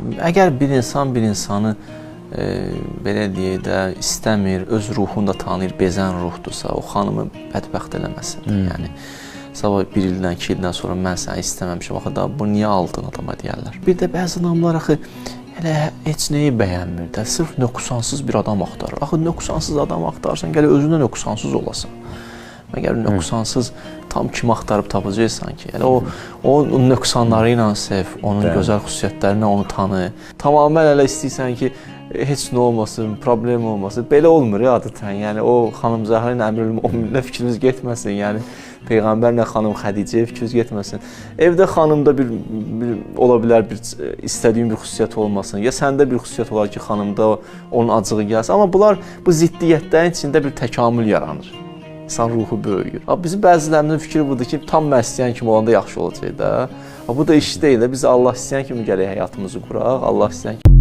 Əgər bir insanı belə deyək də istəmir, öz ruhunu da tanıyır, bezən ruhdursa, o xanımı bədbəxt eləməsin. Yəni sabah 1 ildən, 2 ildən sonra mən səni istəməmişəm, axı da bu niyə aldın adama deyərlər. Bir də bəzi adamlar axı elə heç nəyi bəyənmir də, sırf nöqsansız bir adam axtarır. Axı nöqsansız adam axtarsan, gələ özünə nöqsansız olasan. Məgər nöqsansız tam kim axtarıb tapacaqsan ki? Yəni o nöqsanları ilə sev, onun gözəl xüsusiyyətlərini onu tanı. Tamamilə elə istəyirsən ki, heç nə olmasın, problem olmasın. Belə olmur ya adətən. Yəni o xanım Zəhra ilə Əmir Möminlə fikriniz getməsin. Yəni Peyğəmbərlə xanım Xədicəyə fikriniz getməsin. Evdə xanımda bir ola bilər bir istədiyin bir xüsusiyyət olmasın. Ya səndə bir xüsusiyyət olar ki, xanımda onun acığı gəlsin. Amma bunlar bu ziddiyyətlərin içində bir təkamül yaranır. İnsan ruhu böyüyür. Bizim bəzilərimizin fikri budur ki, tam mən istəyən kimi olanda yaxşı olacaq da. Bu da iş deyil. Biz Allah istəyən kimi gələk həyatımızı quraq. Allah istəyən kimi